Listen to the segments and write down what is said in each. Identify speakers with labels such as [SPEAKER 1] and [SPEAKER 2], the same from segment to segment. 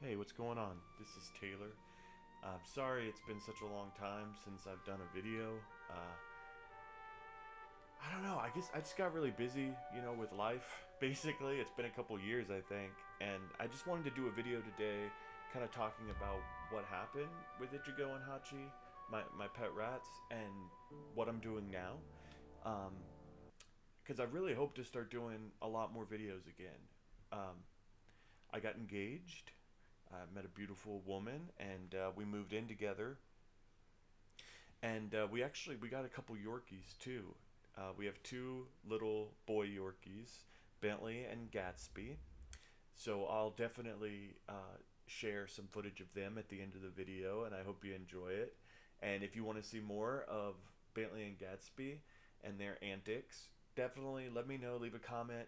[SPEAKER 1] Hey, what's going on? This is Taylor. Sorry it's been such a long time since I've done a video. I don't know, I guess I just got really busy, with life. Basically, it's been a couple years, I think, and I just wanted to do a video today kind of talking about what happened with Ichigo and Hachi, my pet rats, and what I'm doing now. Um, because I really hope to start doing a lot more videos again. Um, I got engaged. I met a beautiful woman, and we moved in together. And we got a couple Yorkies too. We have two little boy Yorkies, Bentley and Gatsby. So I'll definitely share some footage of them at the end of the video, and I hope you enjoy it. And if you want to see more of Bentley and Gatsby and their antics, definitely let me know. Leave a comment.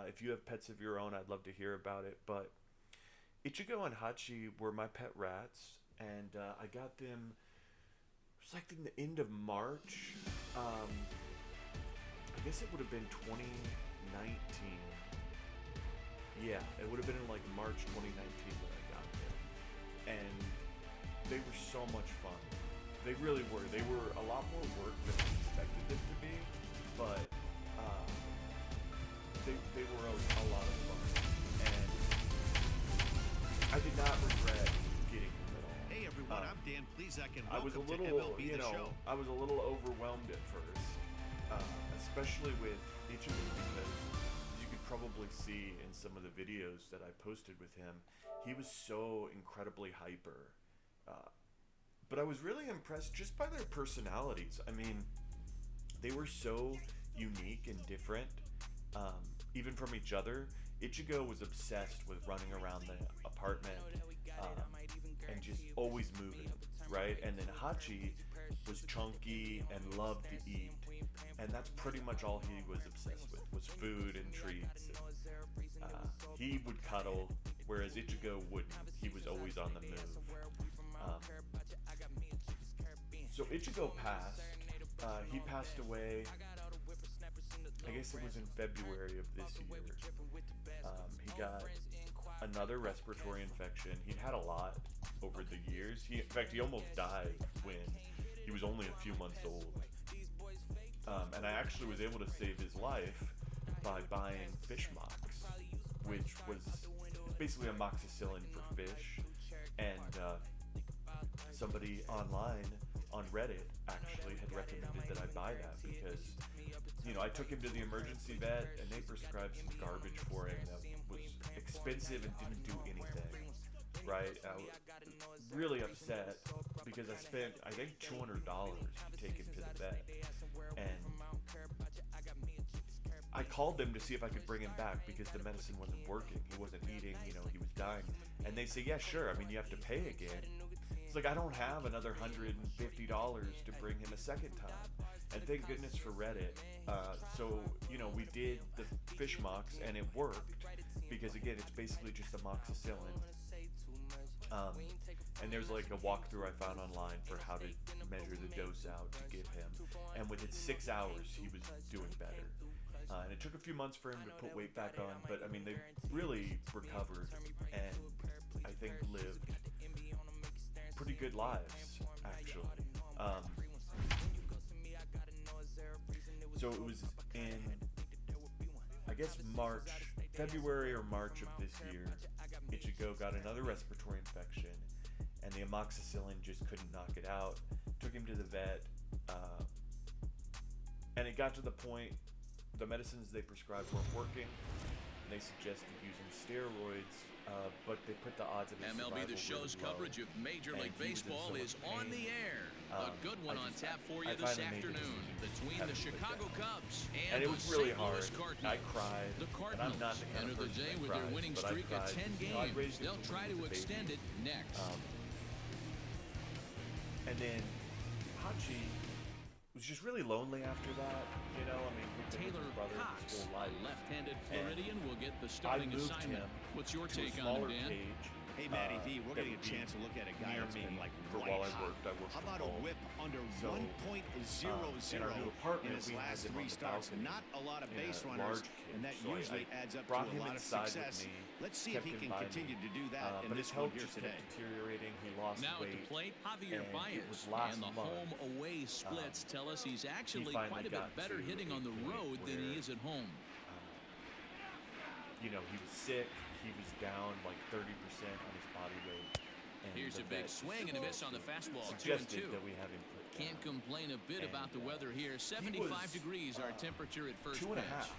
[SPEAKER 1] If you have pets of your own, I'd love to hear about it. But Ichigo and Hachi were my pet rats, and I got them. It was like in the end of March. I guess it would have been 2019. Yeah, it would have been in like March 2019 when I got them, and they were so much fun. They really were. They were a lot more work than I expected them to be, but uh, they were a lot of fun, and I did not regret getting them at all.
[SPEAKER 2] Hey everyone, I'm Dan Plesac and
[SPEAKER 1] I was a
[SPEAKER 2] welcome to
[SPEAKER 1] little,
[SPEAKER 2] MLB The Show.
[SPEAKER 1] I was a little overwhelmed at first, especially with each of them because, as you could probably see in some of the videos that I posted with him, he was so incredibly hyper. But I was really impressed just by their personalities. I mean, they were so unique and different, even from each other. Ichigo was obsessed with running around the apartment and just always moving, right? And then Hachi was chunky and loved to eat, and that's pretty much all he was obsessed with was food and treats. And, he would cuddle, whereas Ichigo wouldn't. He was always on the move. Um, so Ichigo passed. He passed away. I guess it was in February of this year. He got another respiratory infection. He'd had a lot over the years. In fact, he almost died when he was only a few months old. And I actually was able to save his life by buying fish mox, which was basically amoxicillin for fish. And somebody online on Reddit actually had recommended that I buy that because, I took him to the emergency vet and they prescribed some garbage for him that was expensive and didn't do anything, right? I was really upset because I spent, I think, $200 to take him to the vet. And I called them to see if I could bring him back because the medicine wasn't working. He wasn't eating, he was dying. And they say, yeah, sure. I mean, you have to pay again. It's like, I don't have another $150 to bring him a second time. And thank goodness for Reddit. So, we did the fish mox and it worked because, again, it's basically just amoxicillin. And there's like a walkthrough I found online for how to measure the dose out to give him. And within 6 hours, he was doing better. And it took a few months for him to put weight back on, but I mean, they really recovered and I think lived pretty good lives, actually. So it was in, I guess, February or March of this year, Ichigo got another respiratory infection, and the amoxicillin just couldn't knock it out. Took him to the vet, and it got to the point the medicines they prescribed weren't working, and they suggested using steroids, but they put the odds of his
[SPEAKER 3] MLB The
[SPEAKER 1] survival
[SPEAKER 3] Show's
[SPEAKER 1] really low,
[SPEAKER 3] coverage of Major
[SPEAKER 1] and
[SPEAKER 3] League
[SPEAKER 1] he was in so
[SPEAKER 3] Baseball
[SPEAKER 1] much
[SPEAKER 3] is on
[SPEAKER 1] pain.
[SPEAKER 3] the air. A good one on tap for you
[SPEAKER 1] I
[SPEAKER 3] this
[SPEAKER 1] finally made the
[SPEAKER 3] afternoon
[SPEAKER 1] decision to
[SPEAKER 3] between
[SPEAKER 1] have
[SPEAKER 3] the
[SPEAKER 1] him put
[SPEAKER 3] Chicago
[SPEAKER 1] down.
[SPEAKER 3] Cubs
[SPEAKER 1] And
[SPEAKER 3] and
[SPEAKER 1] it
[SPEAKER 3] the
[SPEAKER 1] was really
[SPEAKER 3] St.
[SPEAKER 1] hard.
[SPEAKER 3] Louis Cardinals.
[SPEAKER 1] I cried.
[SPEAKER 3] The
[SPEAKER 1] And I'm not
[SPEAKER 3] Cardinals
[SPEAKER 1] the kind
[SPEAKER 3] enter
[SPEAKER 1] of
[SPEAKER 3] the
[SPEAKER 1] person
[SPEAKER 3] day
[SPEAKER 1] that
[SPEAKER 3] with their
[SPEAKER 1] cries,
[SPEAKER 3] winning
[SPEAKER 1] but I
[SPEAKER 3] streak of
[SPEAKER 1] cried.
[SPEAKER 3] 10
[SPEAKER 1] I raised
[SPEAKER 3] games.
[SPEAKER 1] him
[SPEAKER 3] They'll
[SPEAKER 1] from
[SPEAKER 3] try
[SPEAKER 1] when he
[SPEAKER 3] to
[SPEAKER 1] was a
[SPEAKER 3] extend
[SPEAKER 1] baby.
[SPEAKER 3] it next.
[SPEAKER 1] And then Hachi was just really lonely after that. I mean, he'd been with
[SPEAKER 3] Taylor
[SPEAKER 1] his brother
[SPEAKER 3] Cox,
[SPEAKER 1] his whole life.
[SPEAKER 3] left-handed
[SPEAKER 1] And
[SPEAKER 3] Floridian, will get the
[SPEAKER 1] I
[SPEAKER 3] starting
[SPEAKER 1] moved
[SPEAKER 3] assignment.
[SPEAKER 1] him
[SPEAKER 3] What's your
[SPEAKER 1] to
[SPEAKER 3] take
[SPEAKER 1] a
[SPEAKER 3] on
[SPEAKER 1] smaller
[SPEAKER 3] it, Dan?
[SPEAKER 1] cage.
[SPEAKER 2] Hey Matty V, we're
[SPEAKER 1] that
[SPEAKER 2] gonna
[SPEAKER 1] would
[SPEAKER 2] get a
[SPEAKER 1] be
[SPEAKER 2] chance to look at a guy
[SPEAKER 1] near
[SPEAKER 2] that's
[SPEAKER 1] me
[SPEAKER 2] been like
[SPEAKER 1] for
[SPEAKER 2] white
[SPEAKER 1] while I
[SPEAKER 2] hot.
[SPEAKER 1] worked
[SPEAKER 2] How
[SPEAKER 1] from
[SPEAKER 2] about a
[SPEAKER 1] home.
[SPEAKER 2] whip under
[SPEAKER 1] So,
[SPEAKER 2] 1.00
[SPEAKER 1] in our new apartment,
[SPEAKER 2] in his
[SPEAKER 1] we had
[SPEAKER 2] last
[SPEAKER 1] them on
[SPEAKER 2] three
[SPEAKER 1] the
[SPEAKER 2] starts?
[SPEAKER 1] balcony
[SPEAKER 2] Not a lot of
[SPEAKER 1] in a
[SPEAKER 2] base runners,
[SPEAKER 1] large
[SPEAKER 2] and that
[SPEAKER 1] cage. So
[SPEAKER 2] usually
[SPEAKER 1] I
[SPEAKER 2] adds up to
[SPEAKER 1] brought
[SPEAKER 2] a
[SPEAKER 1] him
[SPEAKER 2] lot of
[SPEAKER 1] inside with
[SPEAKER 2] success
[SPEAKER 1] me
[SPEAKER 2] Let's see if
[SPEAKER 1] kept
[SPEAKER 2] he
[SPEAKER 1] him
[SPEAKER 2] can
[SPEAKER 1] by
[SPEAKER 2] continue
[SPEAKER 1] me.
[SPEAKER 2] to do that in
[SPEAKER 1] But
[SPEAKER 2] this
[SPEAKER 1] his
[SPEAKER 2] one
[SPEAKER 1] health
[SPEAKER 2] here
[SPEAKER 1] just
[SPEAKER 2] today.
[SPEAKER 1] kept deteriorating. He lost
[SPEAKER 3] Now at
[SPEAKER 1] weight.
[SPEAKER 3] the plate, Javier
[SPEAKER 1] and it was
[SPEAKER 3] Baez.
[SPEAKER 1] last
[SPEAKER 3] And the
[SPEAKER 1] month,
[SPEAKER 3] home-away splits tell us he's actually
[SPEAKER 1] finally
[SPEAKER 3] quite a bit
[SPEAKER 1] got
[SPEAKER 3] better
[SPEAKER 1] to
[SPEAKER 3] hitting
[SPEAKER 1] a
[SPEAKER 3] on the
[SPEAKER 1] point
[SPEAKER 3] road than he
[SPEAKER 1] where,
[SPEAKER 3] is at home.
[SPEAKER 1] You know, he was sick. He was down like 30% on his body weight. And
[SPEAKER 3] Here's
[SPEAKER 1] the
[SPEAKER 3] a big
[SPEAKER 1] vet
[SPEAKER 3] swing and a miss on the fastball, 2-2.
[SPEAKER 1] suggested that we have him put down.
[SPEAKER 3] Can't complain a bit about the weather here. 75 degrees our temperature at first
[SPEAKER 1] 2.5.
[SPEAKER 3] pitch.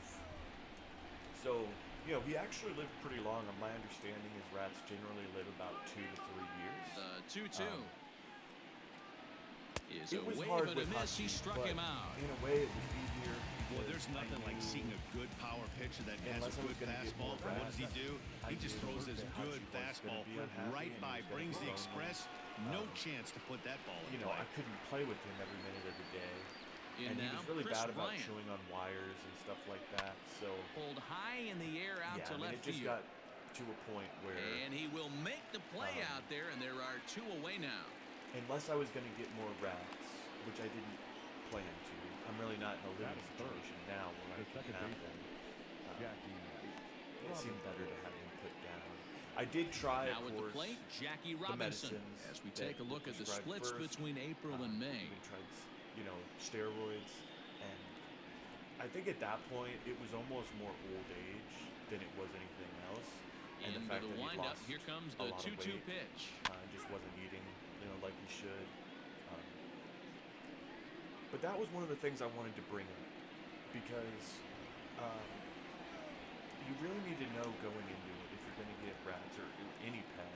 [SPEAKER 1] So, you know, he actually lived pretty long. My understanding is rats generally live about 2 to 3 years.
[SPEAKER 3] 2-2. Is
[SPEAKER 1] It
[SPEAKER 3] a
[SPEAKER 1] was
[SPEAKER 3] wave
[SPEAKER 1] hard
[SPEAKER 3] and a
[SPEAKER 1] with
[SPEAKER 3] miss. He
[SPEAKER 1] Hachi,
[SPEAKER 3] struck
[SPEAKER 1] but
[SPEAKER 3] him out.
[SPEAKER 1] in a way, it was easier.
[SPEAKER 2] Well,
[SPEAKER 1] because
[SPEAKER 2] there's nothing
[SPEAKER 1] I
[SPEAKER 2] like
[SPEAKER 1] knew
[SPEAKER 2] seeing a good power pitcher that has
[SPEAKER 1] unless
[SPEAKER 2] a
[SPEAKER 1] I was
[SPEAKER 2] good
[SPEAKER 1] gonna get
[SPEAKER 2] fastball.
[SPEAKER 1] more
[SPEAKER 2] And what does he
[SPEAKER 1] rats,
[SPEAKER 2] do?
[SPEAKER 1] I
[SPEAKER 2] He just
[SPEAKER 1] knew
[SPEAKER 2] throws this
[SPEAKER 1] that
[SPEAKER 2] good
[SPEAKER 1] Hachi was gonna
[SPEAKER 2] fastball
[SPEAKER 1] be unhappy
[SPEAKER 2] right
[SPEAKER 1] and he
[SPEAKER 2] by,
[SPEAKER 1] was gonna
[SPEAKER 2] brings the
[SPEAKER 1] throw me.
[SPEAKER 2] express. No chance to put that ball in
[SPEAKER 1] You know,
[SPEAKER 2] play.
[SPEAKER 1] I couldn't play with him every minute of the day.
[SPEAKER 3] In
[SPEAKER 1] And he
[SPEAKER 3] now,
[SPEAKER 1] was really
[SPEAKER 3] Chris
[SPEAKER 1] bad about
[SPEAKER 3] Bryant.
[SPEAKER 1] chewing on wires and stuff like that. So,
[SPEAKER 3] Pulled high in the air out
[SPEAKER 1] yeah,
[SPEAKER 3] to
[SPEAKER 1] I mean,
[SPEAKER 3] left
[SPEAKER 1] it just
[SPEAKER 3] field.
[SPEAKER 1] got to a point where
[SPEAKER 3] And he will make the play out there, and there are 2 away now.
[SPEAKER 1] unless I was going to get more rats, which I didn't plan to, I'm really not in a losing situation now where I can have them. It seemed better to have him put down. I did try,
[SPEAKER 3] Now
[SPEAKER 1] of
[SPEAKER 3] at the
[SPEAKER 1] course,
[SPEAKER 3] plate, Jackie
[SPEAKER 1] the
[SPEAKER 3] Robinson.
[SPEAKER 1] medicines
[SPEAKER 3] As we
[SPEAKER 1] that
[SPEAKER 3] take a
[SPEAKER 1] were
[SPEAKER 3] look at the
[SPEAKER 1] prescribed
[SPEAKER 3] splits
[SPEAKER 1] first.
[SPEAKER 3] between April and May.
[SPEAKER 1] Even tried, you know, steroids, and I think at that point it was almost more old age than it was anything else. And
[SPEAKER 3] Into
[SPEAKER 1] the fact
[SPEAKER 3] the
[SPEAKER 1] that he
[SPEAKER 3] windup,
[SPEAKER 1] lost
[SPEAKER 3] here comes
[SPEAKER 1] a
[SPEAKER 3] the
[SPEAKER 1] lot of
[SPEAKER 3] 2-2
[SPEAKER 1] weight,
[SPEAKER 3] pitch.
[SPEAKER 1] just wasn't eating, you know, like he should. But that was one of the things I wanted to bring up because you really need to know going into it if you're going to get rats or any pet.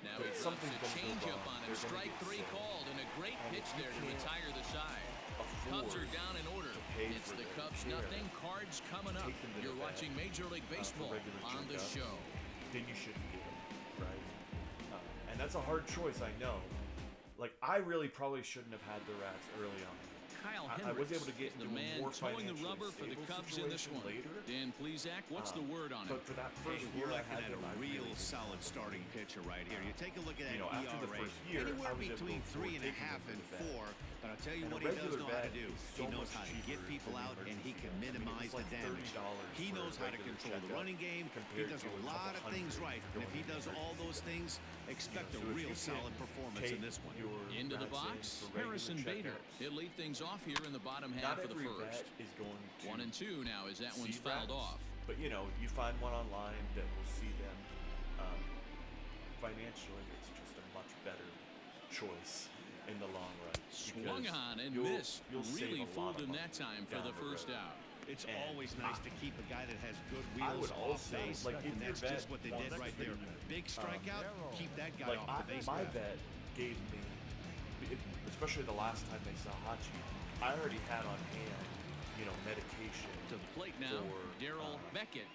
[SPEAKER 3] Now
[SPEAKER 1] But
[SPEAKER 3] he drops
[SPEAKER 1] something's
[SPEAKER 3] a
[SPEAKER 1] gonna go
[SPEAKER 3] changeup
[SPEAKER 1] wrong.
[SPEAKER 3] on him.
[SPEAKER 1] They're gonna
[SPEAKER 3] Strike
[SPEAKER 1] get
[SPEAKER 3] 3
[SPEAKER 1] sick.
[SPEAKER 3] called, and a great
[SPEAKER 1] And
[SPEAKER 3] pitch
[SPEAKER 1] if you
[SPEAKER 3] there to
[SPEAKER 1] can't
[SPEAKER 3] retire the side.
[SPEAKER 1] afford
[SPEAKER 3] Cubs are down in order.
[SPEAKER 1] pay
[SPEAKER 3] It's
[SPEAKER 1] for
[SPEAKER 3] the
[SPEAKER 1] their
[SPEAKER 3] Cubs
[SPEAKER 1] care,
[SPEAKER 3] nothing. Cards coming up.
[SPEAKER 1] take them to the
[SPEAKER 3] You're
[SPEAKER 1] vet,
[SPEAKER 3] watching Major League
[SPEAKER 1] for
[SPEAKER 3] Baseball
[SPEAKER 1] regular
[SPEAKER 3] on the
[SPEAKER 1] checkups,
[SPEAKER 3] show.
[SPEAKER 1] then you shouldn't get them, right? And that's a hard choice, I know. Like, I really probably shouldn't have had the rats early on.
[SPEAKER 3] Kyle
[SPEAKER 1] I was
[SPEAKER 3] Hendricks
[SPEAKER 1] able to get
[SPEAKER 3] is the
[SPEAKER 1] into a
[SPEAKER 3] man
[SPEAKER 1] more
[SPEAKER 3] towing the
[SPEAKER 1] financially
[SPEAKER 3] rubber for the
[SPEAKER 1] stable
[SPEAKER 3] Cubs in this
[SPEAKER 1] situation
[SPEAKER 3] one.
[SPEAKER 1] later.
[SPEAKER 3] Dan Plesac, what's the word on it?
[SPEAKER 1] But for that first
[SPEAKER 2] Hey,
[SPEAKER 1] year
[SPEAKER 2] we're
[SPEAKER 1] I
[SPEAKER 2] looking
[SPEAKER 1] had
[SPEAKER 2] at
[SPEAKER 1] them,
[SPEAKER 2] a
[SPEAKER 1] I
[SPEAKER 2] real
[SPEAKER 1] really didn't
[SPEAKER 2] solid
[SPEAKER 1] have them.
[SPEAKER 2] starting pitcher right here. You take a look at that
[SPEAKER 1] You know, after the
[SPEAKER 2] ERA,
[SPEAKER 1] first year,
[SPEAKER 2] anywhere
[SPEAKER 1] I was able to
[SPEAKER 2] between
[SPEAKER 1] afford
[SPEAKER 2] 3.5
[SPEAKER 1] taking
[SPEAKER 2] and
[SPEAKER 1] them to the vet.
[SPEAKER 2] 4. But I'll tell you
[SPEAKER 1] And
[SPEAKER 2] what
[SPEAKER 1] a
[SPEAKER 2] he does
[SPEAKER 1] regular
[SPEAKER 2] know how to
[SPEAKER 1] vet
[SPEAKER 2] do.
[SPEAKER 1] is
[SPEAKER 2] He
[SPEAKER 1] so
[SPEAKER 2] knows
[SPEAKER 1] much
[SPEAKER 2] how to get
[SPEAKER 1] cheaper
[SPEAKER 2] people
[SPEAKER 1] than the
[SPEAKER 2] out, and he
[SPEAKER 1] emergency
[SPEAKER 2] can
[SPEAKER 1] vet. I mean,
[SPEAKER 2] minimize
[SPEAKER 1] it's
[SPEAKER 2] the
[SPEAKER 1] like
[SPEAKER 2] damage.
[SPEAKER 1] $30
[SPEAKER 2] He
[SPEAKER 1] for a
[SPEAKER 2] knows how to
[SPEAKER 1] regular
[SPEAKER 2] control the
[SPEAKER 1] checkup
[SPEAKER 2] running game. He
[SPEAKER 1] compared
[SPEAKER 2] does
[SPEAKER 1] to
[SPEAKER 2] a
[SPEAKER 1] a
[SPEAKER 2] lot of
[SPEAKER 1] couple
[SPEAKER 2] things
[SPEAKER 1] hundred
[SPEAKER 2] right.
[SPEAKER 1] for
[SPEAKER 2] And if
[SPEAKER 1] going
[SPEAKER 2] he
[SPEAKER 1] to the
[SPEAKER 2] does all
[SPEAKER 1] emergency
[SPEAKER 2] those
[SPEAKER 1] vet.
[SPEAKER 2] things, expect
[SPEAKER 1] So
[SPEAKER 2] a
[SPEAKER 1] if
[SPEAKER 2] real
[SPEAKER 1] you
[SPEAKER 2] solid
[SPEAKER 1] can
[SPEAKER 2] performance in
[SPEAKER 1] take
[SPEAKER 2] this one.
[SPEAKER 1] your
[SPEAKER 3] Into the
[SPEAKER 1] rats in
[SPEAKER 3] box,
[SPEAKER 1] for regular
[SPEAKER 3] Harrison Bader.
[SPEAKER 1] checkups,
[SPEAKER 3] He'll lead things off here in the bottom half
[SPEAKER 1] not
[SPEAKER 3] of the
[SPEAKER 1] every
[SPEAKER 3] first.
[SPEAKER 1] vet is going to
[SPEAKER 3] 1 and 2 now as that one's
[SPEAKER 1] see
[SPEAKER 3] fouled
[SPEAKER 1] rats,
[SPEAKER 3] off.
[SPEAKER 1] But you know, you find one online that will see them. Financially, it's just a much better choice in the long run.
[SPEAKER 3] Swung
[SPEAKER 1] because
[SPEAKER 3] on and
[SPEAKER 1] you'll
[SPEAKER 3] missed.
[SPEAKER 1] save
[SPEAKER 3] Really
[SPEAKER 1] a lot
[SPEAKER 3] fooled
[SPEAKER 1] of
[SPEAKER 3] him
[SPEAKER 1] money
[SPEAKER 3] that time for
[SPEAKER 1] down
[SPEAKER 3] the first
[SPEAKER 1] road.
[SPEAKER 3] out.
[SPEAKER 2] It's
[SPEAKER 1] And
[SPEAKER 2] always nice to keep a guy that has good
[SPEAKER 1] I
[SPEAKER 2] wheels
[SPEAKER 1] would
[SPEAKER 2] off
[SPEAKER 1] also,
[SPEAKER 2] base,
[SPEAKER 1] like, if
[SPEAKER 2] and
[SPEAKER 1] your
[SPEAKER 2] that's
[SPEAKER 1] vet
[SPEAKER 2] just what they did
[SPEAKER 1] wants
[SPEAKER 2] right
[SPEAKER 1] to,
[SPEAKER 2] there. Big strikeout, keep that guy
[SPEAKER 1] Like
[SPEAKER 2] off the base.
[SPEAKER 1] my vet gave me, especially the last time they saw Hachi, I already had on hand, you know, medication
[SPEAKER 3] To the plate now,
[SPEAKER 1] for
[SPEAKER 3] Daryl Beckett.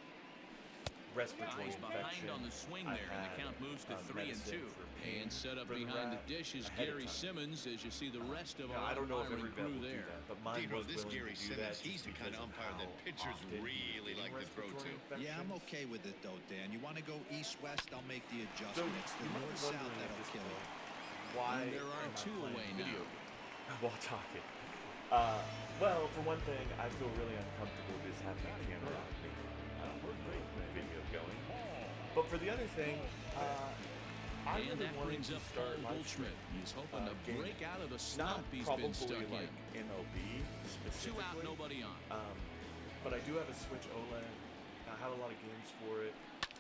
[SPEAKER 1] respiratory
[SPEAKER 3] He's behind
[SPEAKER 1] infection.
[SPEAKER 3] on the swing
[SPEAKER 1] I
[SPEAKER 3] there, and the
[SPEAKER 1] had,
[SPEAKER 3] count moves to 3 and 2.
[SPEAKER 1] medicine for pain
[SPEAKER 3] And set up
[SPEAKER 1] for the
[SPEAKER 3] behind the
[SPEAKER 1] rat
[SPEAKER 3] dish is
[SPEAKER 1] ahead of
[SPEAKER 3] Gary
[SPEAKER 1] time.
[SPEAKER 3] Simmons as you see the rest of
[SPEAKER 1] Now,
[SPEAKER 3] our
[SPEAKER 1] I don't know if
[SPEAKER 3] umpiring
[SPEAKER 1] every vet
[SPEAKER 3] crew
[SPEAKER 1] will do
[SPEAKER 3] there.
[SPEAKER 1] that, but mine
[SPEAKER 2] Dino,
[SPEAKER 1] was
[SPEAKER 2] this
[SPEAKER 1] willing
[SPEAKER 2] Gary
[SPEAKER 1] to do
[SPEAKER 2] Simmons,
[SPEAKER 1] that
[SPEAKER 2] he's
[SPEAKER 1] just
[SPEAKER 2] the kind
[SPEAKER 1] because
[SPEAKER 2] of umpire that
[SPEAKER 1] how
[SPEAKER 2] pitchers
[SPEAKER 1] often he was
[SPEAKER 2] really
[SPEAKER 1] getting
[SPEAKER 2] like to throw
[SPEAKER 1] respiratory
[SPEAKER 2] to.
[SPEAKER 4] Yeah, I'm
[SPEAKER 1] infections.
[SPEAKER 4] okay with it though, Dan. You want to go east-west, I'll make the
[SPEAKER 1] So
[SPEAKER 4] adjustment. It's the
[SPEAKER 1] you might be
[SPEAKER 4] north-south
[SPEAKER 1] wondering at
[SPEAKER 4] that'll
[SPEAKER 1] this
[SPEAKER 4] kill it.
[SPEAKER 1] point, why
[SPEAKER 3] And there are
[SPEAKER 1] am I
[SPEAKER 3] 2
[SPEAKER 1] playing
[SPEAKER 3] away
[SPEAKER 1] video
[SPEAKER 3] now.
[SPEAKER 1] games while talking? Well, for one thing, I feel really uncomfortable just having a camera on me. Great video going. But for the other thing, I
[SPEAKER 3] And
[SPEAKER 1] really
[SPEAKER 3] that
[SPEAKER 1] wanted
[SPEAKER 3] brings
[SPEAKER 1] to
[SPEAKER 3] up
[SPEAKER 1] start
[SPEAKER 3] Paul
[SPEAKER 1] live
[SPEAKER 3] Goldschmidt.
[SPEAKER 1] streaming,
[SPEAKER 3] He's hoping to
[SPEAKER 1] gaming.
[SPEAKER 3] break out of the
[SPEAKER 1] Not
[SPEAKER 3] slump he's
[SPEAKER 1] probably
[SPEAKER 3] been stuck
[SPEAKER 1] like
[SPEAKER 3] in.
[SPEAKER 1] MLB
[SPEAKER 3] 2
[SPEAKER 1] specifically.
[SPEAKER 3] out, nobody on.
[SPEAKER 1] But I do have a Switch OLED. I have a lot of games for it.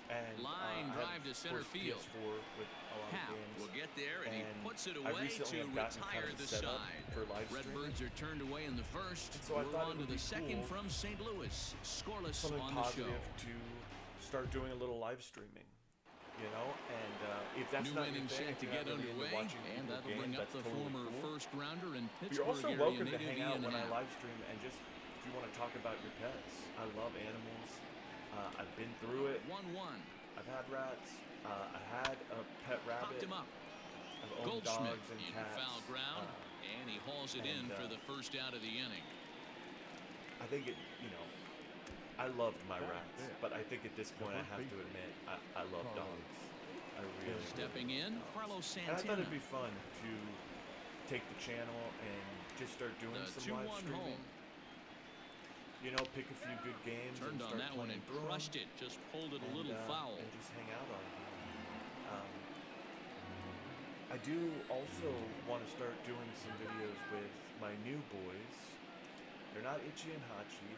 [SPEAKER 1] And
[SPEAKER 3] Line
[SPEAKER 1] I
[SPEAKER 3] drive
[SPEAKER 1] have,
[SPEAKER 3] to
[SPEAKER 1] of
[SPEAKER 3] center
[SPEAKER 1] course,
[SPEAKER 3] field.
[SPEAKER 1] PS4 with a lot
[SPEAKER 3] Hal
[SPEAKER 1] of games.
[SPEAKER 3] will get there, and he
[SPEAKER 1] And
[SPEAKER 3] puts it
[SPEAKER 1] I
[SPEAKER 3] away
[SPEAKER 1] recently
[SPEAKER 3] to
[SPEAKER 1] have gotten kind
[SPEAKER 3] retire
[SPEAKER 1] of
[SPEAKER 3] the
[SPEAKER 1] set up
[SPEAKER 3] side.
[SPEAKER 1] for live
[SPEAKER 3] Redbirds
[SPEAKER 1] streaming.
[SPEAKER 3] are turned away in the first.
[SPEAKER 1] So I
[SPEAKER 3] We're
[SPEAKER 1] thought
[SPEAKER 3] on
[SPEAKER 1] it
[SPEAKER 3] to
[SPEAKER 1] would
[SPEAKER 3] the
[SPEAKER 1] be
[SPEAKER 3] second
[SPEAKER 1] cool,
[SPEAKER 3] from St. Louis. Scoreless
[SPEAKER 1] something
[SPEAKER 3] on the show.
[SPEAKER 1] positive to start doing a little live streaming. You know, and if that's
[SPEAKER 3] New
[SPEAKER 1] not your
[SPEAKER 3] inning
[SPEAKER 1] thing,
[SPEAKER 3] set
[SPEAKER 1] if
[SPEAKER 3] to
[SPEAKER 1] you're
[SPEAKER 3] get
[SPEAKER 1] not really into
[SPEAKER 3] underway,
[SPEAKER 1] watching
[SPEAKER 3] and
[SPEAKER 1] people
[SPEAKER 3] that'll
[SPEAKER 1] game,
[SPEAKER 3] bring up
[SPEAKER 1] that's
[SPEAKER 3] the
[SPEAKER 1] totally
[SPEAKER 3] former
[SPEAKER 1] cool.
[SPEAKER 3] first rounder in
[SPEAKER 1] But
[SPEAKER 3] Pittsburgh,
[SPEAKER 1] you're also
[SPEAKER 3] area
[SPEAKER 1] welcome to
[SPEAKER 3] native
[SPEAKER 1] hang out
[SPEAKER 3] Ian
[SPEAKER 1] when I
[SPEAKER 3] Happ.
[SPEAKER 1] live stream and just if you want to talk about your pets. I love animals. I've been through it.
[SPEAKER 3] 1-1.
[SPEAKER 1] I've had rats. I had a pet rabbit.
[SPEAKER 3] Popped him up.
[SPEAKER 1] I've owned
[SPEAKER 3] Goldschmidt
[SPEAKER 1] dogs and
[SPEAKER 3] in
[SPEAKER 1] cats.
[SPEAKER 3] foul ground, and he hauls it in
[SPEAKER 1] and,
[SPEAKER 3] for the first out of the inning.
[SPEAKER 1] I think it, you know, I loved my rats, but I think at this point I have to admit I love dogs. I really do.
[SPEAKER 3] Stepping in, Carlos
[SPEAKER 1] And I thought
[SPEAKER 3] Santana.
[SPEAKER 1] it'd be fun to take the channel and just start doing
[SPEAKER 3] The
[SPEAKER 1] some live
[SPEAKER 3] 2-1
[SPEAKER 1] streaming.
[SPEAKER 3] home.
[SPEAKER 1] you know, pick a few good games
[SPEAKER 3] Turned
[SPEAKER 1] and
[SPEAKER 3] on
[SPEAKER 1] start
[SPEAKER 3] that one
[SPEAKER 1] playing
[SPEAKER 3] and
[SPEAKER 1] through 'em
[SPEAKER 3] crushed it. Just pulled it a little foul.
[SPEAKER 1] and just hang out on it. I do also want to start doing some videos with my new boys. They're not Itchy and Hachi,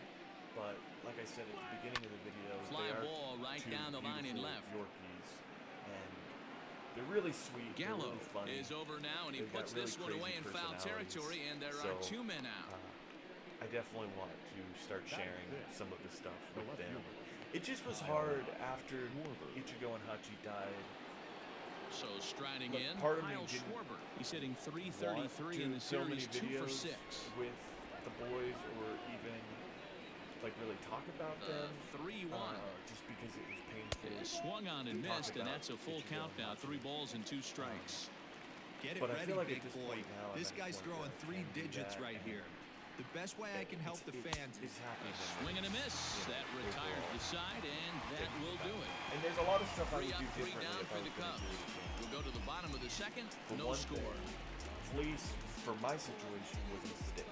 [SPEAKER 1] but like I said at the beginning of the video,
[SPEAKER 3] Fly
[SPEAKER 1] they are
[SPEAKER 3] ball right
[SPEAKER 1] two
[SPEAKER 3] down the line and
[SPEAKER 1] beautiful
[SPEAKER 3] left.
[SPEAKER 1] Yorkies, and they're really sweet.
[SPEAKER 3] Gallo
[SPEAKER 1] they're really funny.
[SPEAKER 3] is over now, and he
[SPEAKER 1] They've got
[SPEAKER 3] puts
[SPEAKER 1] really
[SPEAKER 3] this one
[SPEAKER 1] crazy
[SPEAKER 3] away in foul
[SPEAKER 1] personalities.
[SPEAKER 3] territory, and there
[SPEAKER 1] So,
[SPEAKER 3] are 2 men out.
[SPEAKER 1] I definitely want to start sharing some of the stuff with them. It just was hard after Ichigo and Hachi died.
[SPEAKER 3] So striding
[SPEAKER 1] Look,
[SPEAKER 3] in,
[SPEAKER 1] part of me
[SPEAKER 3] Kyle
[SPEAKER 1] didn't
[SPEAKER 3] Schwarber. He's hitting
[SPEAKER 1] Want
[SPEAKER 3] .333
[SPEAKER 1] to
[SPEAKER 3] in the
[SPEAKER 1] film
[SPEAKER 3] series,
[SPEAKER 1] any
[SPEAKER 3] 2 for
[SPEAKER 1] videos
[SPEAKER 3] 6.
[SPEAKER 1] with the boys, or even like really talk about them.
[SPEAKER 3] 3-1.
[SPEAKER 1] Just because it was painful.
[SPEAKER 3] Is swung on and
[SPEAKER 1] to talk
[SPEAKER 3] missed, and
[SPEAKER 1] about
[SPEAKER 3] that's a full
[SPEAKER 1] Ichigo
[SPEAKER 3] count
[SPEAKER 1] and
[SPEAKER 3] now.
[SPEAKER 1] Hachi.
[SPEAKER 3] 3 balls and 2 strikes.
[SPEAKER 4] Get it
[SPEAKER 1] But I
[SPEAKER 4] ready,
[SPEAKER 1] feel like at
[SPEAKER 4] big
[SPEAKER 1] this
[SPEAKER 4] boy.
[SPEAKER 1] point now, I
[SPEAKER 4] This
[SPEAKER 1] might
[SPEAKER 4] guy's
[SPEAKER 1] just wanna
[SPEAKER 4] throwing
[SPEAKER 1] go
[SPEAKER 4] 3
[SPEAKER 1] ahead and do
[SPEAKER 4] digits
[SPEAKER 1] that,
[SPEAKER 4] right
[SPEAKER 1] and
[SPEAKER 4] here. The best way I can help the fans.
[SPEAKER 1] It's happening.
[SPEAKER 3] Swing and a miss. That retires the side, and that will do it.
[SPEAKER 1] And there's a lot of stuff I
[SPEAKER 3] 3
[SPEAKER 1] would
[SPEAKER 3] up,
[SPEAKER 1] do
[SPEAKER 3] 3
[SPEAKER 1] differently
[SPEAKER 3] down
[SPEAKER 1] if I
[SPEAKER 3] for
[SPEAKER 1] was
[SPEAKER 3] the
[SPEAKER 1] gonna
[SPEAKER 3] Cubs.
[SPEAKER 1] do it again.
[SPEAKER 3] We'll go to the bottom of the second.
[SPEAKER 1] For
[SPEAKER 3] No
[SPEAKER 1] one
[SPEAKER 3] score.
[SPEAKER 1] thing, Fleece, for my situation, was a mistake.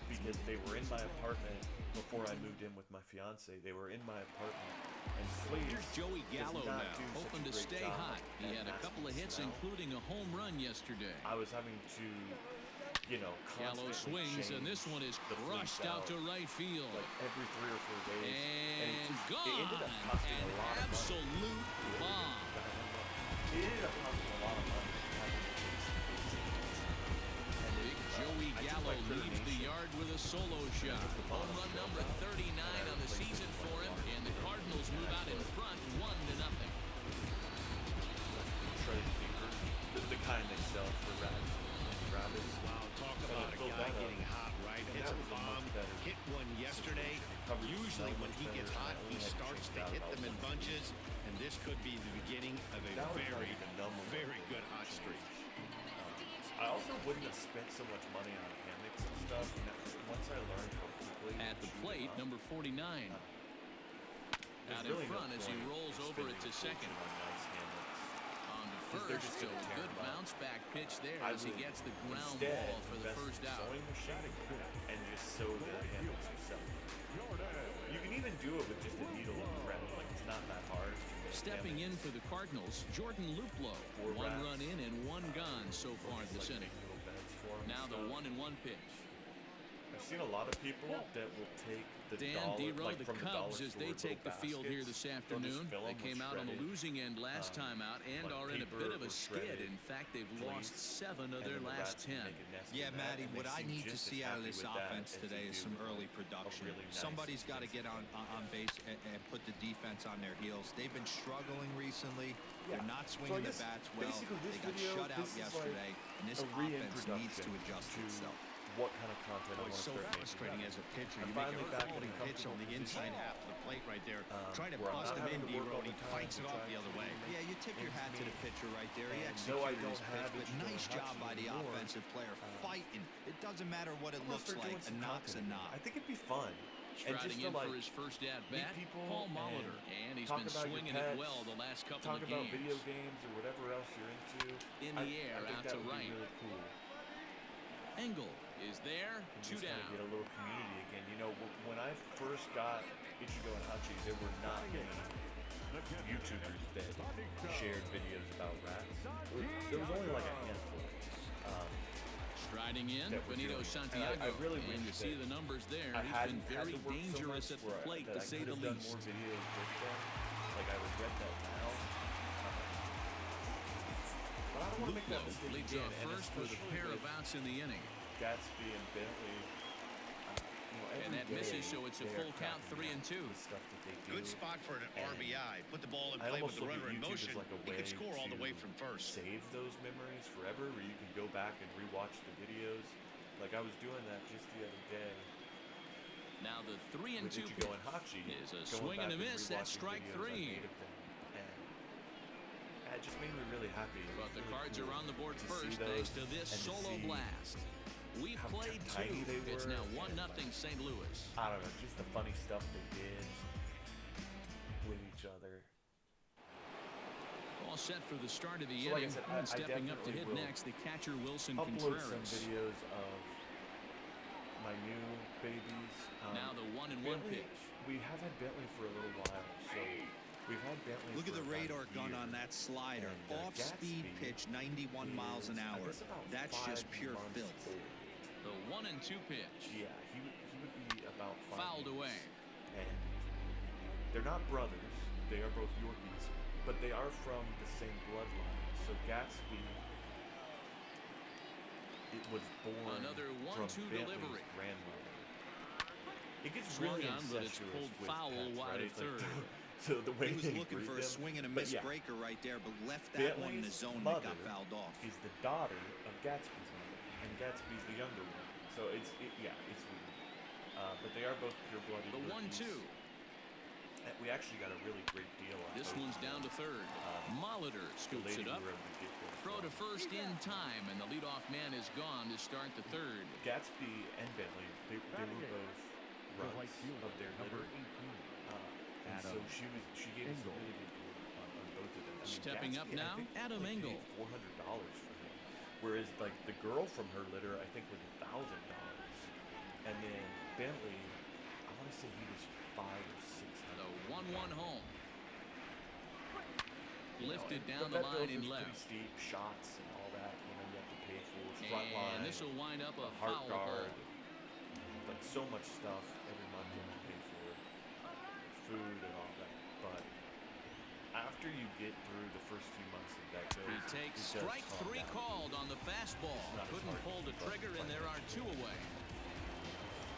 [SPEAKER 1] Because they were in my apartment before I moved in with my fiance. They were in my apartment. And Fleece
[SPEAKER 3] Here's Joey
[SPEAKER 1] does
[SPEAKER 3] Gallo
[SPEAKER 1] not
[SPEAKER 3] now,
[SPEAKER 1] do such
[SPEAKER 3] hoping
[SPEAKER 1] a
[SPEAKER 3] to
[SPEAKER 1] great
[SPEAKER 3] stay
[SPEAKER 1] job
[SPEAKER 3] hot. He
[SPEAKER 1] at
[SPEAKER 3] had a couple of
[SPEAKER 1] masking
[SPEAKER 3] hits,
[SPEAKER 1] smell.
[SPEAKER 3] including a home run yesterday.
[SPEAKER 1] I was having to, you know,
[SPEAKER 3] Gallo
[SPEAKER 1] constantly
[SPEAKER 3] swings, and this
[SPEAKER 1] change
[SPEAKER 3] one is
[SPEAKER 1] the fleece
[SPEAKER 3] crushed out to right field.
[SPEAKER 1] like every 3 or 4 days.
[SPEAKER 3] And
[SPEAKER 1] it
[SPEAKER 3] gone.
[SPEAKER 1] ended up costing
[SPEAKER 3] An
[SPEAKER 1] a lot of money.
[SPEAKER 3] absolute bomb.
[SPEAKER 1] It ended up costing a lot of money.
[SPEAKER 3] Big Joey Gallo leaves the yard with a solo shot. Home run number 39 on the season for him, and the Cardinals move out in front 1-0.
[SPEAKER 1] Trade paper, the kind they sell for rabbits.
[SPEAKER 2] Wow, talk
[SPEAKER 1] So
[SPEAKER 2] about a
[SPEAKER 1] fill
[SPEAKER 2] guy
[SPEAKER 1] that up.
[SPEAKER 2] getting hot, right?
[SPEAKER 1] And
[SPEAKER 2] Hits
[SPEAKER 1] that
[SPEAKER 2] a
[SPEAKER 1] was a much
[SPEAKER 2] bomb,
[SPEAKER 1] better
[SPEAKER 2] hit one yesterday.
[SPEAKER 1] coverage
[SPEAKER 2] Usually
[SPEAKER 1] smell
[SPEAKER 2] when
[SPEAKER 1] much
[SPEAKER 2] he
[SPEAKER 1] better,
[SPEAKER 2] gets
[SPEAKER 1] and I
[SPEAKER 2] hot,
[SPEAKER 1] only
[SPEAKER 2] he
[SPEAKER 1] had to
[SPEAKER 2] starts
[SPEAKER 1] change
[SPEAKER 2] to
[SPEAKER 1] out
[SPEAKER 2] hit
[SPEAKER 1] about
[SPEAKER 2] them in
[SPEAKER 1] 1
[SPEAKER 2] bunches, and this could be the beginning of a
[SPEAKER 1] That was
[SPEAKER 2] very,
[SPEAKER 1] like the number one
[SPEAKER 2] very
[SPEAKER 1] thing
[SPEAKER 2] good
[SPEAKER 1] that
[SPEAKER 2] hot
[SPEAKER 1] changed.
[SPEAKER 2] streak.
[SPEAKER 1] I also wouldn't have spent so much money on hammocks and stuff. You know, once I learned how quickly
[SPEAKER 3] At the
[SPEAKER 1] to shoot
[SPEAKER 3] plate,
[SPEAKER 1] them up,
[SPEAKER 3] number 49.
[SPEAKER 1] there's
[SPEAKER 3] Out in
[SPEAKER 1] really no
[SPEAKER 3] front as he
[SPEAKER 1] point
[SPEAKER 3] rolls
[SPEAKER 1] in
[SPEAKER 3] over it
[SPEAKER 1] spending
[SPEAKER 3] to second.
[SPEAKER 1] on nice hammocks.
[SPEAKER 3] On to
[SPEAKER 1] 'Cause they're
[SPEAKER 3] first,
[SPEAKER 1] just
[SPEAKER 3] so
[SPEAKER 1] gonna
[SPEAKER 3] a
[SPEAKER 1] tear
[SPEAKER 3] good
[SPEAKER 1] 'em up.
[SPEAKER 3] bounce back pitch there
[SPEAKER 1] I
[SPEAKER 3] as he
[SPEAKER 1] would
[SPEAKER 3] gets the ground
[SPEAKER 1] instead
[SPEAKER 3] ball for the
[SPEAKER 1] invest
[SPEAKER 3] first
[SPEAKER 1] in
[SPEAKER 3] out.
[SPEAKER 1] sewing machine and just sew the hammocks yourself. You can even do it with just a needle and thread. Like, it's not that hard to make
[SPEAKER 3] Stepping in
[SPEAKER 1] hammocks.
[SPEAKER 3] for the Cardinals, Jordan Luplow.
[SPEAKER 1] Four
[SPEAKER 3] 1
[SPEAKER 1] racks.
[SPEAKER 3] run in and 1 gone so far this
[SPEAKER 1] Like,
[SPEAKER 3] inning.
[SPEAKER 1] make little beds for 'em and
[SPEAKER 3] Now the
[SPEAKER 1] stuff.
[SPEAKER 3] 1-1 pitch.
[SPEAKER 1] I've seen a lot of people that will take the
[SPEAKER 3] Dan
[SPEAKER 1] dollar,
[SPEAKER 3] Dero,
[SPEAKER 1] like
[SPEAKER 3] the
[SPEAKER 1] from the dollar
[SPEAKER 3] Cubs, as
[SPEAKER 1] store
[SPEAKER 3] they take the
[SPEAKER 1] little
[SPEAKER 3] field here this
[SPEAKER 1] baskets, they'll just
[SPEAKER 3] afternoon.
[SPEAKER 1] fill
[SPEAKER 3] They
[SPEAKER 1] 'em with
[SPEAKER 3] came out on the
[SPEAKER 1] shredded,
[SPEAKER 3] losing end last time out and
[SPEAKER 1] like
[SPEAKER 3] are in a
[SPEAKER 1] paper
[SPEAKER 3] bit of
[SPEAKER 1] or
[SPEAKER 3] a skid.
[SPEAKER 1] shredded
[SPEAKER 3] In fact, they've
[SPEAKER 1] fleece,
[SPEAKER 3] lost 7 of
[SPEAKER 1] and
[SPEAKER 3] their
[SPEAKER 1] then the
[SPEAKER 3] last
[SPEAKER 1] rats can
[SPEAKER 3] 10.
[SPEAKER 1] make a nest
[SPEAKER 4] Yeah,
[SPEAKER 1] in that,
[SPEAKER 4] Maddie,
[SPEAKER 1] and
[SPEAKER 4] what
[SPEAKER 1] they
[SPEAKER 4] I
[SPEAKER 1] seem
[SPEAKER 4] need to
[SPEAKER 1] just as
[SPEAKER 4] see out of
[SPEAKER 1] happy
[SPEAKER 4] this
[SPEAKER 1] with that
[SPEAKER 4] offense
[SPEAKER 1] as
[SPEAKER 4] today
[SPEAKER 1] they
[SPEAKER 4] is
[SPEAKER 1] do
[SPEAKER 4] some
[SPEAKER 1] with
[SPEAKER 4] early
[SPEAKER 1] a
[SPEAKER 4] production.
[SPEAKER 1] really nice
[SPEAKER 4] Somebody's got to
[SPEAKER 1] fence.
[SPEAKER 4] get on base and put the defense on their heels. They've been struggling recently.
[SPEAKER 1] Yeah.
[SPEAKER 4] They're not
[SPEAKER 1] So I
[SPEAKER 4] swinging the
[SPEAKER 1] guess
[SPEAKER 4] bats well.
[SPEAKER 1] basically this
[SPEAKER 4] They got
[SPEAKER 1] video,
[SPEAKER 4] shut out
[SPEAKER 1] this is
[SPEAKER 4] yesterday, and this
[SPEAKER 1] a
[SPEAKER 4] offense needs to
[SPEAKER 1] reintroduction
[SPEAKER 4] adjust
[SPEAKER 1] to
[SPEAKER 4] itself.
[SPEAKER 1] what kind of content I
[SPEAKER 2] Oh,
[SPEAKER 1] want
[SPEAKER 2] it's
[SPEAKER 1] to
[SPEAKER 2] so
[SPEAKER 1] start
[SPEAKER 2] frustrating
[SPEAKER 1] making.
[SPEAKER 2] as a pitcher.
[SPEAKER 1] I'm
[SPEAKER 2] You make
[SPEAKER 1] finally
[SPEAKER 2] a
[SPEAKER 1] back in
[SPEAKER 2] quality
[SPEAKER 1] a
[SPEAKER 2] pitch on the
[SPEAKER 1] comfortable
[SPEAKER 2] inside
[SPEAKER 1] position.
[SPEAKER 2] half of the plate right there. Try to
[SPEAKER 1] where I'm
[SPEAKER 2] bust
[SPEAKER 1] not
[SPEAKER 2] him in,
[SPEAKER 1] having to work all
[SPEAKER 2] D-Road. He
[SPEAKER 1] the time
[SPEAKER 2] fights
[SPEAKER 1] to
[SPEAKER 2] it off
[SPEAKER 1] try
[SPEAKER 2] the other
[SPEAKER 1] to
[SPEAKER 2] way.
[SPEAKER 1] make
[SPEAKER 4] Yeah, you tip your hat to the pitcher right there. He
[SPEAKER 1] And though I
[SPEAKER 4] executed
[SPEAKER 1] don't
[SPEAKER 4] his pitch,
[SPEAKER 1] have
[SPEAKER 4] but
[SPEAKER 1] Ichiro
[SPEAKER 4] nice job by the
[SPEAKER 1] anymore,
[SPEAKER 4] offensive player fighting. It doesn't matter what it
[SPEAKER 1] I'm gonna
[SPEAKER 4] looks
[SPEAKER 1] start
[SPEAKER 4] like.
[SPEAKER 1] doing
[SPEAKER 4] A
[SPEAKER 1] some
[SPEAKER 4] knock's a
[SPEAKER 1] content.
[SPEAKER 4] knock.
[SPEAKER 1] I think it'd be fun. And just
[SPEAKER 3] Striding
[SPEAKER 1] to
[SPEAKER 3] in
[SPEAKER 1] like
[SPEAKER 3] for his first at
[SPEAKER 1] meet
[SPEAKER 3] bat,
[SPEAKER 1] people
[SPEAKER 3] Paul
[SPEAKER 1] and
[SPEAKER 3] Molitor, and he's
[SPEAKER 1] talk
[SPEAKER 3] been
[SPEAKER 1] about your
[SPEAKER 3] swinging it
[SPEAKER 1] pets,
[SPEAKER 3] well the last couple
[SPEAKER 1] talk
[SPEAKER 3] of
[SPEAKER 1] about
[SPEAKER 3] games.
[SPEAKER 1] video games or whatever else you're into.
[SPEAKER 3] In the air,
[SPEAKER 1] I think
[SPEAKER 3] out
[SPEAKER 1] that
[SPEAKER 3] to
[SPEAKER 1] would
[SPEAKER 3] right.
[SPEAKER 1] be really cool.
[SPEAKER 3] Engel is there,
[SPEAKER 1] And
[SPEAKER 3] 2
[SPEAKER 1] just kind
[SPEAKER 3] down.
[SPEAKER 1] of get a little community again. You know, when I first got Ichigo and Hachi, there were not many YouTubers that shared videos about rats. There was only like a handful.
[SPEAKER 3] Striding in,
[SPEAKER 1] that we're
[SPEAKER 3] Benito
[SPEAKER 1] doing.
[SPEAKER 3] Santiago.
[SPEAKER 1] And I really
[SPEAKER 3] and
[SPEAKER 1] wish
[SPEAKER 3] you see
[SPEAKER 1] that
[SPEAKER 3] the numbers there.
[SPEAKER 1] I
[SPEAKER 3] He's been
[SPEAKER 1] hadn't had
[SPEAKER 3] very
[SPEAKER 1] to work so
[SPEAKER 3] dangerous
[SPEAKER 1] much
[SPEAKER 3] at the
[SPEAKER 1] where
[SPEAKER 3] plate,
[SPEAKER 1] that
[SPEAKER 3] to
[SPEAKER 1] I
[SPEAKER 3] say
[SPEAKER 1] could
[SPEAKER 3] the
[SPEAKER 1] have done
[SPEAKER 3] least.
[SPEAKER 1] more videos with them. Like, I regret that now. But I don't want to make that
[SPEAKER 3] Luplow
[SPEAKER 1] mistake
[SPEAKER 3] leads
[SPEAKER 1] again.
[SPEAKER 3] off
[SPEAKER 1] And
[SPEAKER 3] first with a
[SPEAKER 1] especially
[SPEAKER 3] pair of
[SPEAKER 1] with
[SPEAKER 3] outs in the inning.
[SPEAKER 1] Gatsby and Bentley. You know,
[SPEAKER 3] And that
[SPEAKER 1] every
[SPEAKER 3] misses,
[SPEAKER 1] day
[SPEAKER 3] so it's a
[SPEAKER 1] they are
[SPEAKER 3] full count,
[SPEAKER 1] cracking
[SPEAKER 3] 3-2.
[SPEAKER 1] the stuff that they do.
[SPEAKER 2] Good spot for an
[SPEAKER 1] And
[SPEAKER 2] RBI. Put the ball in
[SPEAKER 1] I
[SPEAKER 2] play with
[SPEAKER 1] almost
[SPEAKER 2] the
[SPEAKER 1] look at
[SPEAKER 2] runner in
[SPEAKER 1] YouTube
[SPEAKER 2] motion.
[SPEAKER 1] as like a
[SPEAKER 2] He
[SPEAKER 1] way
[SPEAKER 2] could score all the way
[SPEAKER 1] to
[SPEAKER 2] from first.
[SPEAKER 1] save those memories forever, where you can go back and rewatch the videos. Like, I was doing that just the other day
[SPEAKER 3] Now the
[SPEAKER 1] with
[SPEAKER 3] 3-2
[SPEAKER 1] Ichigo and Hachi.
[SPEAKER 3] is a
[SPEAKER 1] going
[SPEAKER 3] swing and a
[SPEAKER 1] back
[SPEAKER 3] miss. That's
[SPEAKER 1] rewatching
[SPEAKER 3] strike
[SPEAKER 1] videos I
[SPEAKER 3] 3.
[SPEAKER 1] made of them. And it just made me really happy. It
[SPEAKER 3] But
[SPEAKER 1] was
[SPEAKER 3] the
[SPEAKER 1] really
[SPEAKER 3] Cards
[SPEAKER 1] cool
[SPEAKER 3] are on the board
[SPEAKER 1] to see
[SPEAKER 3] first
[SPEAKER 1] those
[SPEAKER 3] thanks to this
[SPEAKER 1] and to
[SPEAKER 3] solo
[SPEAKER 1] see
[SPEAKER 3] blast. We
[SPEAKER 1] how
[SPEAKER 3] played
[SPEAKER 1] tiny
[SPEAKER 3] 2.
[SPEAKER 1] they
[SPEAKER 3] It's
[SPEAKER 1] were
[SPEAKER 3] now
[SPEAKER 1] and,
[SPEAKER 3] 1-0 St. Louis.
[SPEAKER 1] I don't know, just the funny stuff they did with each other.
[SPEAKER 3] All set for the start of the
[SPEAKER 1] So like I
[SPEAKER 3] inning.
[SPEAKER 1] said,
[SPEAKER 3] And
[SPEAKER 1] I
[SPEAKER 3] stepping up to
[SPEAKER 1] definitely
[SPEAKER 3] hit
[SPEAKER 1] will
[SPEAKER 3] next, the catcher Wilson
[SPEAKER 1] Upload some
[SPEAKER 3] Contreras.
[SPEAKER 1] videos of my new babies.
[SPEAKER 3] Now the 1-1
[SPEAKER 1] Bentley,
[SPEAKER 3] pitch.
[SPEAKER 1] we have had Bentley for a little while, so we've had Bentley.
[SPEAKER 4] Look at
[SPEAKER 1] for
[SPEAKER 4] the
[SPEAKER 1] about
[SPEAKER 4] radar
[SPEAKER 1] a
[SPEAKER 4] gun
[SPEAKER 1] year.
[SPEAKER 4] on that slider.
[SPEAKER 1] And,
[SPEAKER 4] Off-speed
[SPEAKER 1] Gatsby
[SPEAKER 4] pitch, 91 miles an
[SPEAKER 1] is, I
[SPEAKER 4] hour.
[SPEAKER 1] guess, about
[SPEAKER 4] That's
[SPEAKER 1] 5
[SPEAKER 4] just pure
[SPEAKER 1] months
[SPEAKER 4] filth.
[SPEAKER 1] old.
[SPEAKER 3] The 1-2 pitch.
[SPEAKER 1] Yeah, he would be about 5
[SPEAKER 3] Fouled
[SPEAKER 1] months.
[SPEAKER 3] away.
[SPEAKER 1] And they're not brothers. They are both Yorkies, but they are from the same bloodline. So Gatsby, it was born
[SPEAKER 3] Another
[SPEAKER 1] from
[SPEAKER 3] 1-2
[SPEAKER 1] Bentley's
[SPEAKER 3] delivery.
[SPEAKER 1] grandmother. It gets
[SPEAKER 3] Swung
[SPEAKER 1] really
[SPEAKER 3] on, but it's
[SPEAKER 1] incestuous
[SPEAKER 3] pulled
[SPEAKER 1] with
[SPEAKER 3] foul
[SPEAKER 1] pets,
[SPEAKER 3] wide
[SPEAKER 1] right?
[SPEAKER 3] of third.
[SPEAKER 1] So the way
[SPEAKER 4] He was
[SPEAKER 1] they
[SPEAKER 4] looking
[SPEAKER 1] breed
[SPEAKER 4] for a
[SPEAKER 1] them,
[SPEAKER 4] swing and a
[SPEAKER 1] but
[SPEAKER 4] miss
[SPEAKER 1] yeah,
[SPEAKER 4] breaker right there, but left that one in the
[SPEAKER 1] Bentley's
[SPEAKER 4] zone that
[SPEAKER 1] mother
[SPEAKER 4] got fouled off.
[SPEAKER 1] is the daughter of Gatsby's mother, and Gatsby's the younger one. So it's weird. But they are both pure-blooded.
[SPEAKER 3] The
[SPEAKER 1] Yorkies.
[SPEAKER 3] 1-2.
[SPEAKER 1] And we actually got a really great deal on
[SPEAKER 3] This
[SPEAKER 1] both
[SPEAKER 3] one's
[SPEAKER 1] of them.
[SPEAKER 3] down to third. Molitor
[SPEAKER 1] The
[SPEAKER 3] scoops
[SPEAKER 1] lady
[SPEAKER 3] it up.
[SPEAKER 1] we were able to get there
[SPEAKER 3] Throw
[SPEAKER 1] from.
[SPEAKER 3] to first in time, and the leadoff man is gone to start the third.
[SPEAKER 1] Gatsby and Bentley, they were both runs of their litter. And so she gave us a really good deal on both of them. I mean,
[SPEAKER 3] Stepping up
[SPEAKER 1] Gatsby, I
[SPEAKER 3] now,
[SPEAKER 1] think
[SPEAKER 3] Adam
[SPEAKER 1] we paid
[SPEAKER 3] Engel.
[SPEAKER 1] $400 for him. Whereas like the girl from her litter, I think was $1,000. And then Bentley, I want to say he was $500 or
[SPEAKER 3] The
[SPEAKER 1] $600.
[SPEAKER 3] 1-1 home. Lifted
[SPEAKER 1] And
[SPEAKER 3] down
[SPEAKER 1] the
[SPEAKER 3] the
[SPEAKER 1] vet
[SPEAKER 3] line
[SPEAKER 1] bill
[SPEAKER 3] and
[SPEAKER 1] is
[SPEAKER 3] left.
[SPEAKER 1] pretty steep, shots and all that. You know, you have to pay for front line.
[SPEAKER 3] And this will wind up a
[SPEAKER 1] heart
[SPEAKER 3] foul ball.
[SPEAKER 1] guard, like so much stuff every month you have to pay for food and all that. But after you get through the first few months of that goes,
[SPEAKER 3] He takes
[SPEAKER 1] it does
[SPEAKER 3] strike
[SPEAKER 1] calm
[SPEAKER 3] 3
[SPEAKER 1] down.
[SPEAKER 3] called on the fastball.
[SPEAKER 1] not as
[SPEAKER 3] Couldn't
[SPEAKER 1] hard
[SPEAKER 3] pull
[SPEAKER 1] to
[SPEAKER 3] the
[SPEAKER 1] keep up
[SPEAKER 3] trigger,
[SPEAKER 1] with
[SPEAKER 3] and there are 2 away.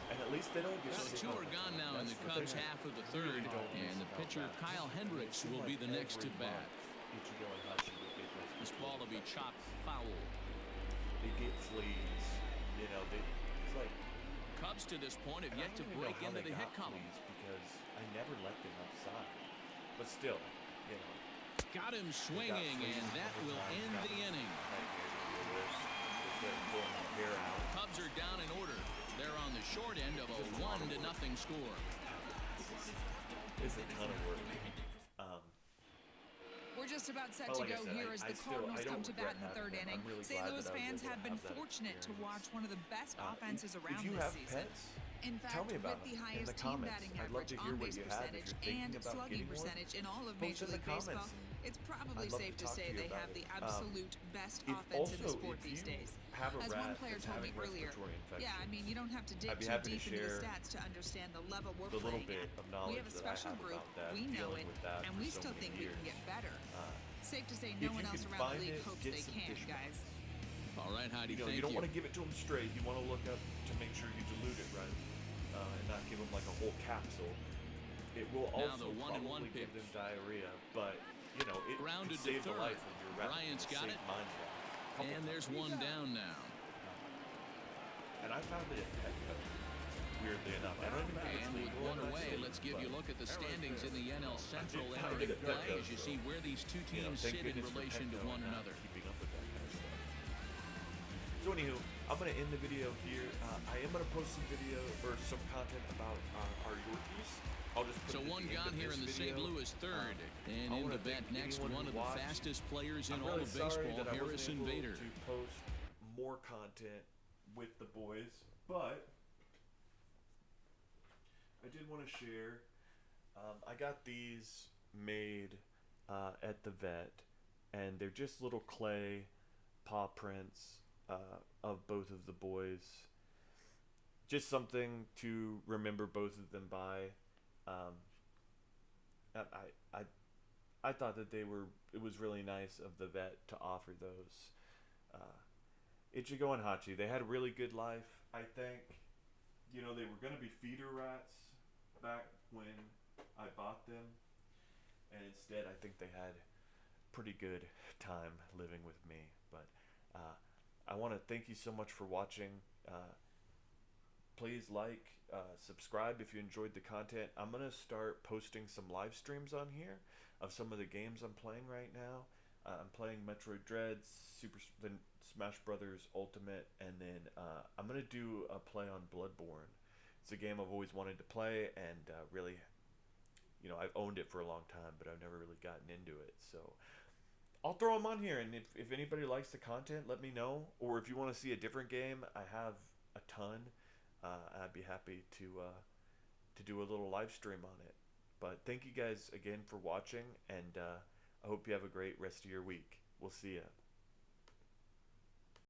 [SPEAKER 1] And at least they don't get
[SPEAKER 3] So
[SPEAKER 1] hit
[SPEAKER 3] 2
[SPEAKER 1] all
[SPEAKER 3] are
[SPEAKER 1] the
[SPEAKER 3] gone
[SPEAKER 1] time.
[SPEAKER 3] now in
[SPEAKER 1] That's
[SPEAKER 3] the
[SPEAKER 1] the
[SPEAKER 3] Cubs
[SPEAKER 1] thing.
[SPEAKER 3] half of the
[SPEAKER 1] You
[SPEAKER 3] third,
[SPEAKER 1] really don't
[SPEAKER 3] and
[SPEAKER 1] miss
[SPEAKER 3] the
[SPEAKER 1] about
[SPEAKER 3] pitcher
[SPEAKER 1] that.
[SPEAKER 3] Kyle
[SPEAKER 1] It
[SPEAKER 3] Hendricks
[SPEAKER 1] seemed
[SPEAKER 3] will be
[SPEAKER 1] like
[SPEAKER 3] the next
[SPEAKER 1] every
[SPEAKER 3] at bat.
[SPEAKER 1] month Ichigo and Hachi would get those
[SPEAKER 3] This ball will be
[SPEAKER 1] infections.
[SPEAKER 3] chopped foul.
[SPEAKER 1] They get fleas. You know, it's like
[SPEAKER 3] Cubs to this point have
[SPEAKER 1] and I
[SPEAKER 3] yet to
[SPEAKER 1] don't even know
[SPEAKER 3] break
[SPEAKER 1] how
[SPEAKER 3] into
[SPEAKER 1] they
[SPEAKER 3] the hit
[SPEAKER 1] got
[SPEAKER 3] column.
[SPEAKER 1] fleas because I never let them outside. But still, you know.
[SPEAKER 3] Got him
[SPEAKER 1] they got
[SPEAKER 3] swinging,
[SPEAKER 1] fleas
[SPEAKER 3] and that
[SPEAKER 1] other
[SPEAKER 3] will
[SPEAKER 1] times.
[SPEAKER 3] end
[SPEAKER 1] That
[SPEAKER 3] the
[SPEAKER 1] was
[SPEAKER 3] inning.
[SPEAKER 1] a nightmare to deal with. Instead of pulling my hair out.
[SPEAKER 3] Cubs are down in order. They're on the short end of a 1-0 score.
[SPEAKER 1] It's a ton of work.
[SPEAKER 5] We're just about set
[SPEAKER 1] But
[SPEAKER 5] to
[SPEAKER 1] like I
[SPEAKER 5] go
[SPEAKER 1] said,
[SPEAKER 5] here
[SPEAKER 1] I
[SPEAKER 5] as the
[SPEAKER 1] still-
[SPEAKER 5] Cardinals
[SPEAKER 1] I don't
[SPEAKER 5] come to bat
[SPEAKER 1] regret
[SPEAKER 5] in the third
[SPEAKER 1] having them.
[SPEAKER 5] inning.
[SPEAKER 1] I'm really
[SPEAKER 5] St.
[SPEAKER 1] glad
[SPEAKER 5] Louis
[SPEAKER 1] that I was
[SPEAKER 5] fans
[SPEAKER 1] able
[SPEAKER 5] have
[SPEAKER 1] to
[SPEAKER 5] been
[SPEAKER 1] have that
[SPEAKER 5] fortunate to watch
[SPEAKER 1] experience.
[SPEAKER 5] one of the best offenses
[SPEAKER 1] If
[SPEAKER 5] around
[SPEAKER 1] you
[SPEAKER 5] this
[SPEAKER 1] have
[SPEAKER 5] season.
[SPEAKER 1] pets,
[SPEAKER 5] In fact,
[SPEAKER 1] tell me about
[SPEAKER 5] with the
[SPEAKER 1] them in
[SPEAKER 5] highest
[SPEAKER 1] the
[SPEAKER 5] team
[SPEAKER 1] comments.
[SPEAKER 5] batting
[SPEAKER 1] I'd love
[SPEAKER 5] average,
[SPEAKER 1] to hear
[SPEAKER 5] on
[SPEAKER 1] what
[SPEAKER 5] base
[SPEAKER 1] you have if
[SPEAKER 5] percentage,
[SPEAKER 1] you're thinking
[SPEAKER 5] and
[SPEAKER 1] about
[SPEAKER 5] slugging
[SPEAKER 1] getting one.
[SPEAKER 5] percentage in all of
[SPEAKER 1] Post
[SPEAKER 5] Major
[SPEAKER 1] in the
[SPEAKER 5] League Baseball,
[SPEAKER 1] comments.
[SPEAKER 5] it's probably
[SPEAKER 1] I'd love to
[SPEAKER 5] safe to
[SPEAKER 1] talk to
[SPEAKER 5] say
[SPEAKER 1] you
[SPEAKER 5] they
[SPEAKER 1] about
[SPEAKER 5] have
[SPEAKER 1] it.
[SPEAKER 5] the absolute best
[SPEAKER 1] If
[SPEAKER 5] offense in the
[SPEAKER 1] also,
[SPEAKER 5] sport
[SPEAKER 1] if
[SPEAKER 5] these
[SPEAKER 1] you
[SPEAKER 5] days.
[SPEAKER 1] have a
[SPEAKER 5] As
[SPEAKER 1] rat
[SPEAKER 5] one player
[SPEAKER 1] that's
[SPEAKER 5] told me
[SPEAKER 1] having
[SPEAKER 5] earlier,
[SPEAKER 1] respiratory
[SPEAKER 5] yeah, I
[SPEAKER 1] infections,
[SPEAKER 5] mean, you don't have to dig
[SPEAKER 1] I'd be
[SPEAKER 5] too
[SPEAKER 1] happy to
[SPEAKER 5] deep into the
[SPEAKER 1] share
[SPEAKER 5] stats to understand the level we're
[SPEAKER 1] the little
[SPEAKER 5] playing
[SPEAKER 1] bit
[SPEAKER 5] at.
[SPEAKER 1] of knowledge
[SPEAKER 5] We have a
[SPEAKER 1] that I
[SPEAKER 5] special
[SPEAKER 1] have
[SPEAKER 5] group,
[SPEAKER 1] about that,
[SPEAKER 5] we know
[SPEAKER 1] dealing
[SPEAKER 5] it,
[SPEAKER 1] with that
[SPEAKER 5] and
[SPEAKER 1] for
[SPEAKER 5] we
[SPEAKER 1] so
[SPEAKER 5] still
[SPEAKER 1] many
[SPEAKER 5] think we can
[SPEAKER 1] years.
[SPEAKER 5] get better. Safe to say
[SPEAKER 1] if
[SPEAKER 5] no
[SPEAKER 1] you
[SPEAKER 5] one else
[SPEAKER 1] can
[SPEAKER 5] around
[SPEAKER 1] find
[SPEAKER 5] the league
[SPEAKER 1] it,
[SPEAKER 5] hopes
[SPEAKER 1] get
[SPEAKER 5] they
[SPEAKER 1] some
[SPEAKER 5] can,
[SPEAKER 1] fish
[SPEAKER 5] guys.
[SPEAKER 3] All right, Heidi,
[SPEAKER 1] You know,
[SPEAKER 3] thank
[SPEAKER 1] you don't want to give it to them straight. You want to look up to make sure you dilute it right, and not give them like a whole capsule. It will
[SPEAKER 3] Now
[SPEAKER 1] also
[SPEAKER 3] the 1-1
[SPEAKER 1] probably give them
[SPEAKER 3] pitch.
[SPEAKER 1] diarrhea, but you know it
[SPEAKER 3] Grounded
[SPEAKER 1] could
[SPEAKER 3] to
[SPEAKER 1] save the
[SPEAKER 3] third.
[SPEAKER 1] life of your rat.
[SPEAKER 3] Bryant's got it.
[SPEAKER 1] Couple
[SPEAKER 3] And there's
[SPEAKER 1] times.
[SPEAKER 3] one down now.
[SPEAKER 1] And I found it at Petco. Weirdly enough, I don't even think it's
[SPEAKER 3] And with
[SPEAKER 1] legal
[SPEAKER 3] one
[SPEAKER 1] in my
[SPEAKER 3] away,
[SPEAKER 1] state,
[SPEAKER 3] let's give you a
[SPEAKER 1] but,
[SPEAKER 3] look at the standings in the NL Central
[SPEAKER 1] I
[SPEAKER 3] entering
[SPEAKER 1] did
[SPEAKER 3] play
[SPEAKER 1] Petco,
[SPEAKER 3] as you
[SPEAKER 1] so,
[SPEAKER 3] see where these two
[SPEAKER 1] you know,
[SPEAKER 3] teams
[SPEAKER 1] thank
[SPEAKER 3] sit in
[SPEAKER 1] goodness for
[SPEAKER 3] relation to
[SPEAKER 1] Petco
[SPEAKER 3] one
[SPEAKER 1] and not
[SPEAKER 3] another.
[SPEAKER 1] keeping up with that kind of stuff. So anywho, I'm gonna end the video here. I am gonna post some video or some content about our Yorkies. I'll just put
[SPEAKER 3] So
[SPEAKER 1] it at
[SPEAKER 3] one
[SPEAKER 1] the end
[SPEAKER 3] gone
[SPEAKER 1] of
[SPEAKER 3] here
[SPEAKER 1] this
[SPEAKER 3] in the
[SPEAKER 1] video.
[SPEAKER 3] St. Louis third. And
[SPEAKER 1] I
[SPEAKER 3] in
[SPEAKER 1] wanna
[SPEAKER 3] the bet
[SPEAKER 1] thank
[SPEAKER 3] next,
[SPEAKER 1] anyone
[SPEAKER 3] one
[SPEAKER 1] who
[SPEAKER 3] of the
[SPEAKER 1] watched.
[SPEAKER 3] fastest players in
[SPEAKER 1] I'm
[SPEAKER 3] all
[SPEAKER 1] really
[SPEAKER 3] of
[SPEAKER 1] sorry
[SPEAKER 3] baseball,
[SPEAKER 1] that I wasn't
[SPEAKER 3] Harrison
[SPEAKER 1] able
[SPEAKER 3] Bader.
[SPEAKER 1] to post more content with the boys, but I did want to share. I got these made at the vet, and they're just little clay paw prints of both of the boys. Just something to remember both of them by. I thought that it was really nice of the vet to offer those. Ichigo and Hachi, they had a really good life, I think. You know, they were going to be feeder rats back when I bought them. And instead, I think they had pretty good time living with me. But I want to thank you so much for watching. Please like, subscribe if you enjoyed the content. I'm going to start posting some live streams on here of some of the games I'm playing right now. I'm playing Metroid Dread, then Smash Brothers Ultimate, and then I'm going to do a play on Bloodborne. It's a game I've always wanted to play, and really, you know, I've owned it for a long time, but I've never really gotten into it. So I'll throw them on here, and if anybody likes the content, let me know. Or if you want to see a different game, I have a ton. I'd be happy to do a little live stream on it. But thank you guys again for watching, and I hope you have a great rest of your week. We'll see ya.